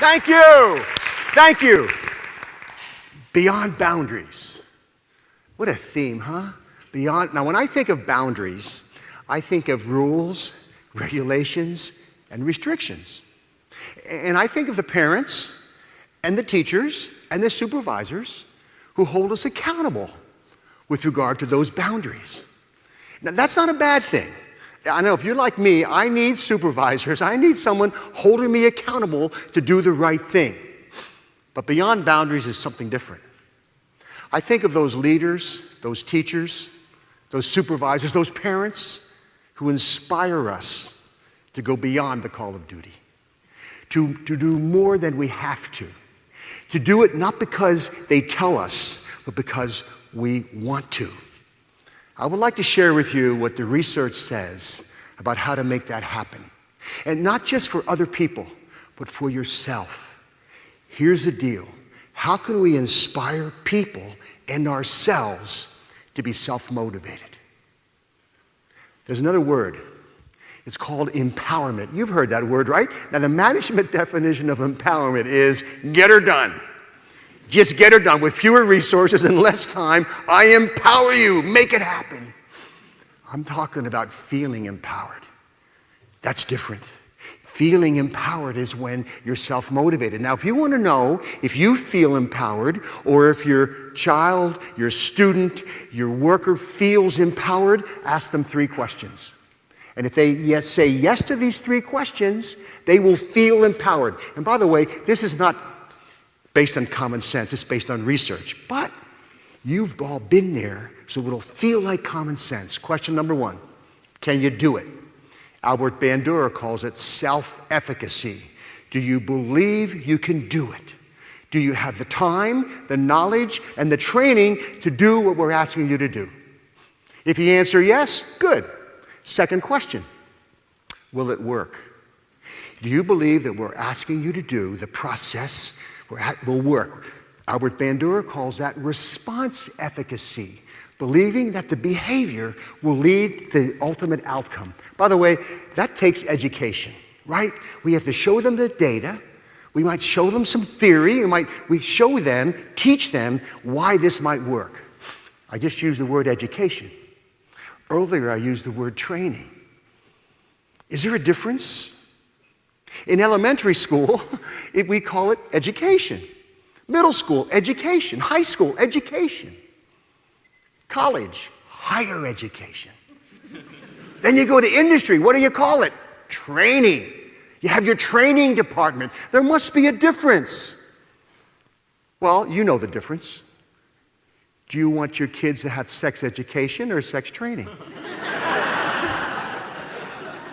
Thank you. Thank you. Beyond boundaries. What a theme, huh? Beyond. Now, when I think of boundaries, I think of rules, regulations, and restrictions. And I think of the parents and the teachers and the supervisors who hold us accountable with regard to those boundaries. Now, that's not a bad thing. I know if you're like me, I need supervisors. I need someone holding me accountable to do the right thing. But beyond boundaries is something different. I think of those leaders, those teachers, those supervisors, those parents who inspire us to go beyond the call of duty, to do more than we have to do it not because they tell us, but because we want to. I would like to share with you what the research says about how to make that happen. And not just for other people, but for yourself. Here's the deal. How can we inspire people and ourselves to be self-motivated? There's another word. It's called empowerment. You've heard that word, right? Now, the management definition of empowerment is get her done. Just get her done with fewer resources and less time. I empower you. Make it happen. I'm talking about feeling empowered. That's different. Feeling empowered is when you're self-motivated. Now, if you want to know if you feel empowered or if your child, your student, your worker feels empowered, ask them 3 questions. And if they say yes to these 3 questions, they will feel empowered. And by the way, this is not based on common sense, it's based on research. But you've all been there, so it'll feel like common sense. Question number 1, can you do it? Albert Bandura calls it self-efficacy. Do you believe you can do it? Do you have the time, the knowledge, and the training to do what we're asking you to do? If you answer yes, good. Second question, will it work? Do you believe that we're asking you to do the process will work? Albert Bandura calls that response efficacy, believing that the behavior will lead to the ultimate outcome. By the way, that takes education, right? We have to show them the data. We might show them some theory. We show them, teach them why this might work. I just used the word education. Earlier, I used the word training. Is there a difference? In elementary school, we call it education. Middle school, education. High school, education. College, higher education. Then you go to industry. What do you call it? Training. You have your training department. There must be a difference. Well, you know the difference. Do you want your kids to have sex education or sex training?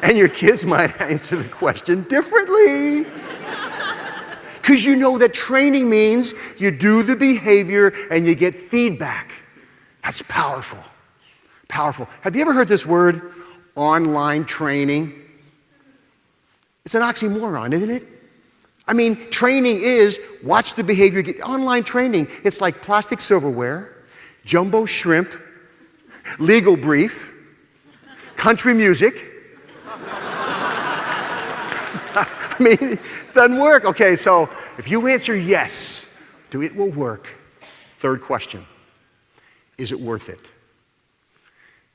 And your kids might answer the question differently. Because you know that training means you do the behavior and you get feedback. That's powerful. Powerful. Have you ever heard this word, online training? It's an oxymoron, isn't it? I mean, training is watch the behavior. Online training, it's like plastic silverware, jumbo shrimp, legal brief, country music. I mean, it doesn't work. Okay, so if you answer yes to it will work, third question, is it worth it?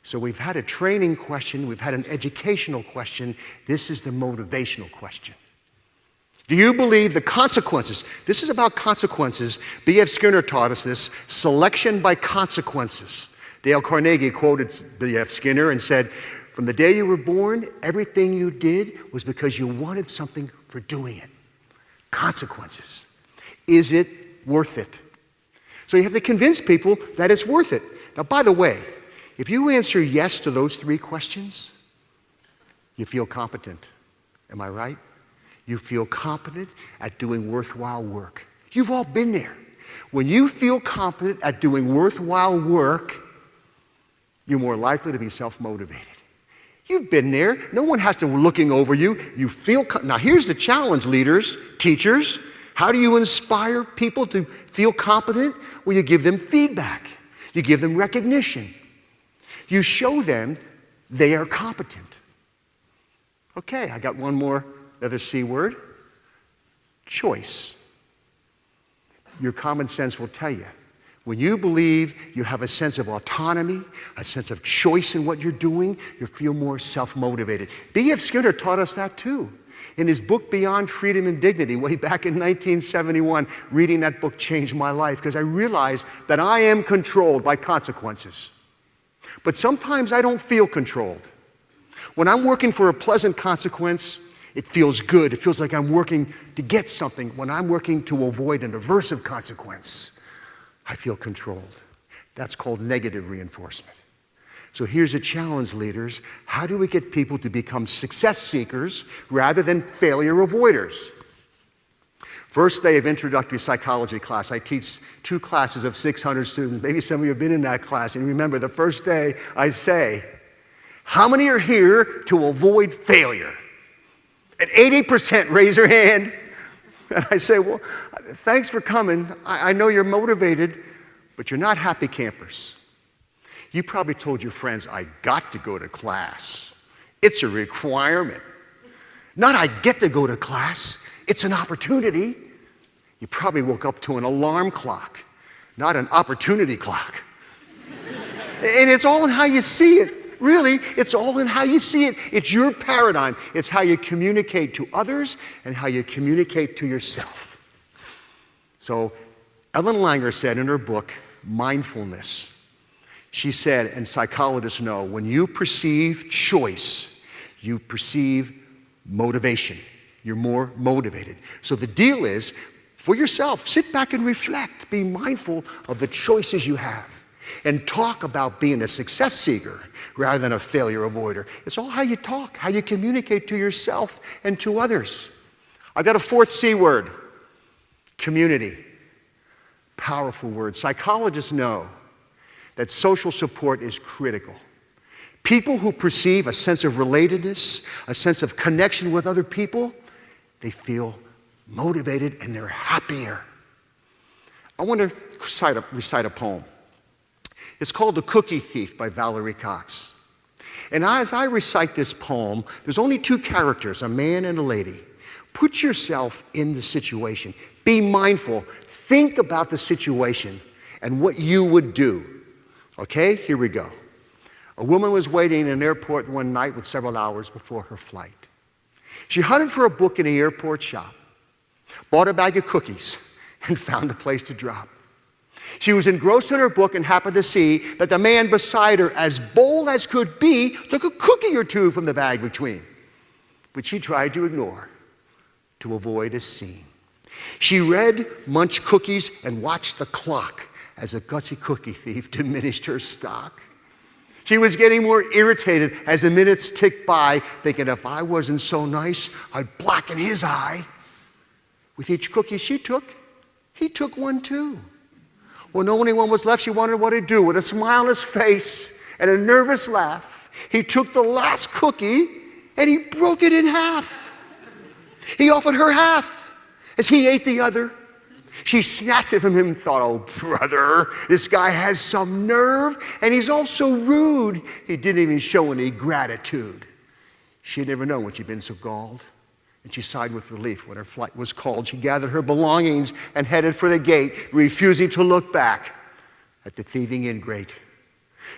So we've had a training question, we've had an educational question, this is the motivational question. Do you believe the consequences? This is about consequences. B.F. Skinner taught us this, selection by consequences. Dale Carnegie quoted B.F. Skinner and said, from the day you were born, everything you did was because you wanted something for doing it. Consequences. Is it worth it? So you have to convince people that it's worth it. Now, by the way, if you answer yes to those 3 questions, you feel competent. Am I right? You feel competent at doing worthwhile work. You've all been there. When you feel competent at doing worthwhile work, you're more likely to be self-motivated. You've been there. No one has to be looking over you. You feel. Now, here's the challenge, leaders, teachers. How do you inspire people to feel competent? Well, you give them feedback. You give them recognition. You show them they are competent. Okay, I got one more, another C word. choice. Your common sense will tell you. When you believe you have a sense of autonomy, a sense of choice in what you're doing, you feel more self-motivated. B.F. Skinner taught us that too. In his book, Beyond Freedom and Dignity, way back in 1971, reading that book changed my life because I realized that I am controlled by consequences. But sometimes I don't feel controlled. When I'm working for a pleasant consequence, it feels good. It feels like I'm working to get something. When I'm working to avoid an aversive consequence, I feel controlled. That's called negative reinforcement. So here's a challenge, leaders. How do we get people to become success seekers rather than failure avoiders? First day of introductory psychology class. I teach 2 classes of 600 students. Maybe some of you have been in that class. And remember, the first day I say, how many are here to avoid failure? And 80% raise their hand. And I say, well, thanks for coming. I know you're motivated, but you're not happy campers. You probably told your friends, I got to go to class. It's a requirement. Not I get to go to class. It's an opportunity. You probably woke up to an alarm clock, not an opportunity clock. And it's all in how you see it. Really, it's all in how you see it. It's your paradigm. It's how you communicate to others and how you communicate to yourself. So Ellen Langer said in her book, Mindfulness, she said, and psychologists know, when you perceive choice, you perceive motivation. You're more motivated. So the deal is, for yourself, sit back and reflect. Be mindful of the choices you have. And talk about being a success seeker rather than a failure avoider. It's all how you talk, how you communicate to yourself and to others. I've got a 4th C word, community. Powerful word. Psychologists know that social support is critical. People who perceive a sense of relatedness, a sense of connection with other people, they feel motivated and they're happier. I want to recite a poem. It's called The Cookie Thief by Valerie Cox. And as I recite this poem, there's only 2 characters, a man and a lady. Put yourself in the situation. Be mindful. Think about the situation and what you would do. Okay, here we go. A woman was waiting in an airport one night with several hours before her flight. She hunted for a book in an airport shop, bought a bag of cookies, and found a place to drop. She was engrossed in her book and happened to see that the man beside her, as bold as could be, took a cookie or 2 from the bag between, which she tried to ignore to avoid a scene. She read, munched cookies, and watched the clock as the gutsy cookie thief diminished her stock. She was getting more irritated as the minutes ticked by, thinking if I wasn't so nice, I'd blacken his eye. With each cookie she took, he took one too. When only one was left, she wondered what he'd do. With a smile on his face and a nervous laugh, he took the last cookie and he broke it in half. He offered her half as he ate the other. She snatched it from him and thought, oh, brother, this guy has some nerve, and he's also rude. He didn't even show any gratitude. She had never known when she'd been so galled, and she sighed with relief when her flight was called. She gathered her belongings and headed for the gate, refusing to look back at the thieving ingrate.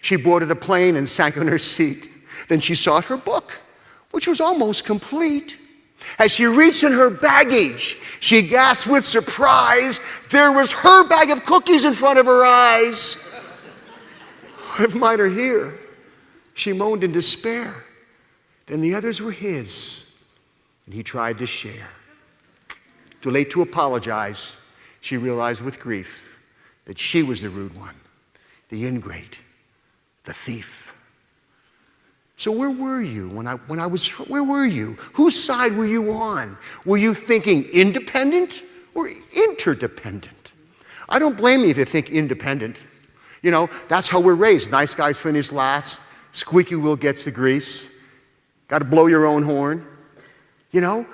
She boarded the plane and sank in her seat. Then she sought her book, which was almost complete. As she reached in her baggage, she gasped with surprise. There was her bag of cookies in front of her eyes. If mine are here, she moaned in despair. Then the others were his, and he tried to share. Too late to apologize, she realized with grief that she was the rude one, the ingrate, the thief. So where were you where were you? Whose side were you on? Were you thinking independent or interdependent? I don't blame you if you think independent. You know, that's how we're raised. Nice guys finish last. Squeaky wheel gets the grease. Got to blow your own horn. You know,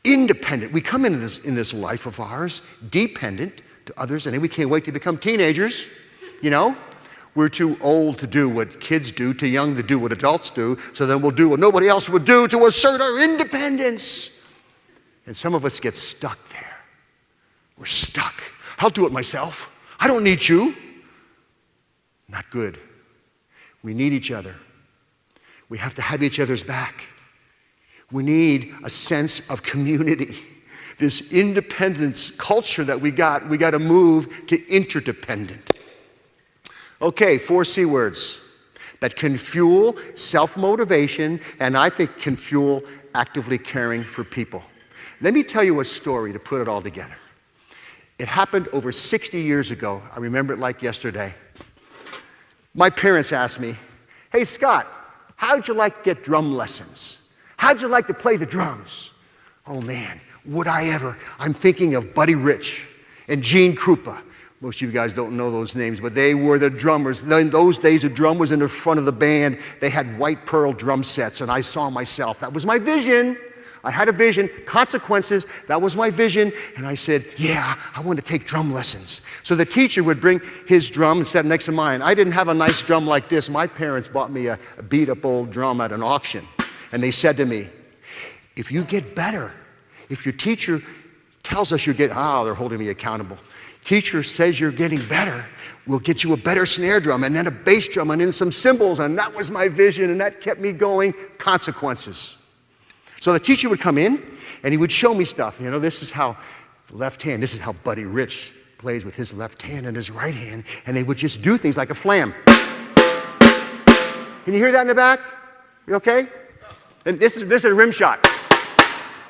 independent. We come into this life of ours dependent to others, and then we can't wait to become teenagers, you know. We're too old to do what kids do, too young to do what adults do, so then we'll do what nobody else would do to assert our independence. And some of us get stuck there. We're stuck. I'll do it myself. I don't need you. Not good. We need each other. We have to have each other's back. We need a sense of community. This independence culture that we got to move to interdependent. Okay, 4 C words that can fuel self-motivation and I think can fuel actively caring for people. Let me tell you a story to put it all together. It happened over 60 years ago. I remember it like yesterday. My parents asked me, "Hey, Scott, how'd you like to get drum lessons? How'd you like to play the drums?" Oh man, would I ever? I'm thinking of Buddy Rich and Gene Krupa. Most of you guys don't know those names, but they were the drummers. In those days, the drum was in the front of the band. They had white pearl drum sets, and I saw myself. That was my vision. I had a vision, consequences, that was my vision, and I said, yeah, I want to take drum lessons. So the teacher would bring his drum and set it next to mine. I didn't have a nice drum like this. My parents bought me a beat-up old drum at an auction, and they said to me, if you get better, if your teacher tells us you're getting, they're holding me accountable. Teacher says you're getting better, we'll get you a better snare drum, and then a bass drum, and then some cymbals, and that was my vision, and that kept me going, consequences. So the teacher would come in, and he would show me stuff. You know, this is how left hand, this is how Buddy Rich plays with his left hand and his right hand, and they would just do things like a flam. Can you hear that in the back? You okay? And this is a rim shot.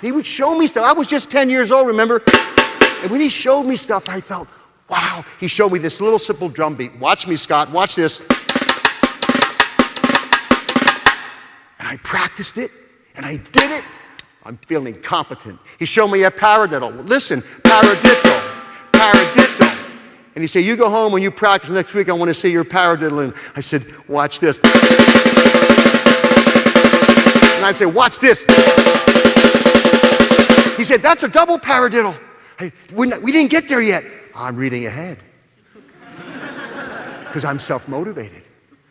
He would show me stuff. I was just 10 years old, remember? And when he showed me stuff, I felt, wow. He showed me this little simple drum beat. Watch me, Scott, watch this. And I practiced it. And I did it. I'm feeling competent. He showed me a paradiddle. Listen, paradiddle. And he said, you go home when you practice next week, I want to see your paradiddle. And I said, watch this. And I'd say, watch this. He said, that's a double paradiddle. Hey, we didn't get there yet. I'm reading ahead. Because I'm self-motivated.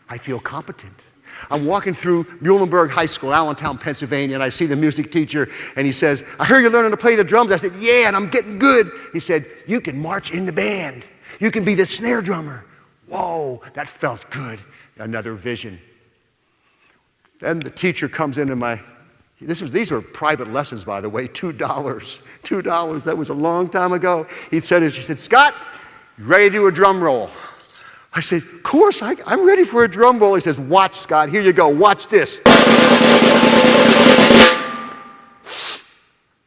I feel competent. I'm walking through Muhlenberg High School, Allentown, Pennsylvania, and I see the music teacher, and he says, I hear you're learning to play the drums. I said, yeah, and I'm getting good. He said, you can march in the band. You can be the snare drummer. Whoa, that felt good. Another vision. Then the teacher comes into these were private lessons, by the way, $2. $2, that was a long time ago. She said, Scott, you ready to do a drum roll? I said, of course, I'm ready for a drum roll. He says, watch, Scott, here you go, watch this.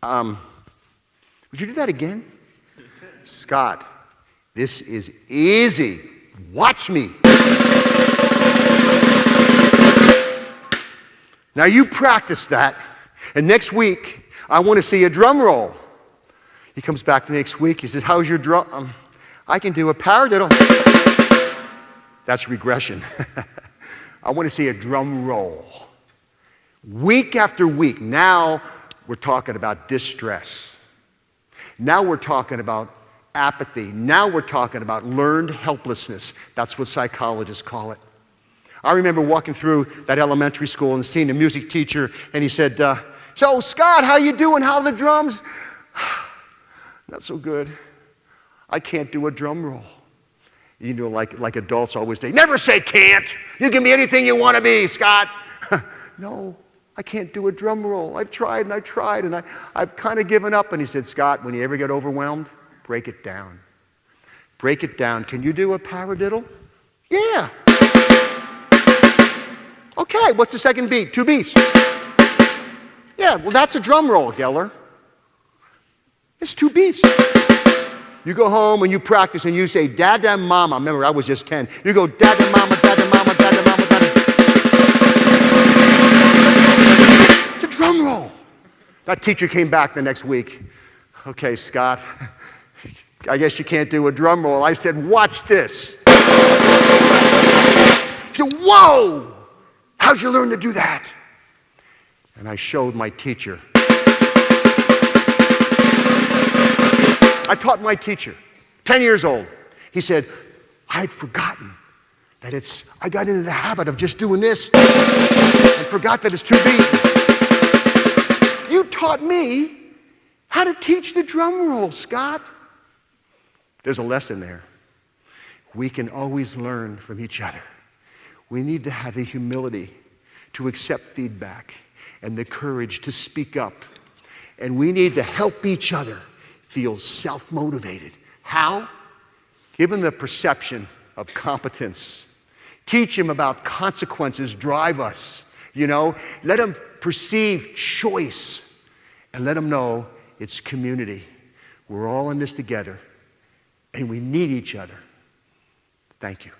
Would you do that again? Scott, this is easy. Watch me. Now you practice that, and next week, I want to see a drum roll. He comes back the next week, he says, how's your drum? I can do a paradiddle. That's regression. I want to see a drum roll. Week after week, now we're talking about distress. Now we're talking about apathy. Now we're talking about learned helplessness. That's what psychologists call it. I remember walking through that elementary school and seeing the music teacher, and he said, so Scott, how you doing? How are the drums? Not so good. I can't do a drum roll. You know, like adults always say, never say can't. You can be anything you want to be, Scott. No, I can't do a drum roll. I've tried and I've kind of given up. And he said, Scott, when you ever get overwhelmed, break it down. Break it down. Can you do a paradiddle? Yeah. Okay, what's the second beat? 2 beats. Yeah, well, that's a drum roll, Geller. It's 2 beats. You go home and you practice and you say, Dada, Mama. Remember, I was just 10. You go, Dada, Mama, Dada, Mama, Dada, Mama, Dada. It's a drum roll. That teacher came back the next week. Okay, Scott, I guess you can't do a drum roll. I said, watch this. He said, whoa, how'd you learn to do that? And I showed my teacher. I taught my teacher, 10 years old. He said, I had forgotten that I got into the habit of just doing this and forgot that it's 2 beats. You taught me How to teach the drum roll, Scott. There's a lesson there. We can always learn from each other. We need to have the humility to accept feedback and the courage to speak up. And we need to help each other feel self-motivated. How? Give them the perception of competence. Teach them about consequences drive us. Let them perceive choice. And let them know it's community. We're all in this together. And we need each other. Thank you.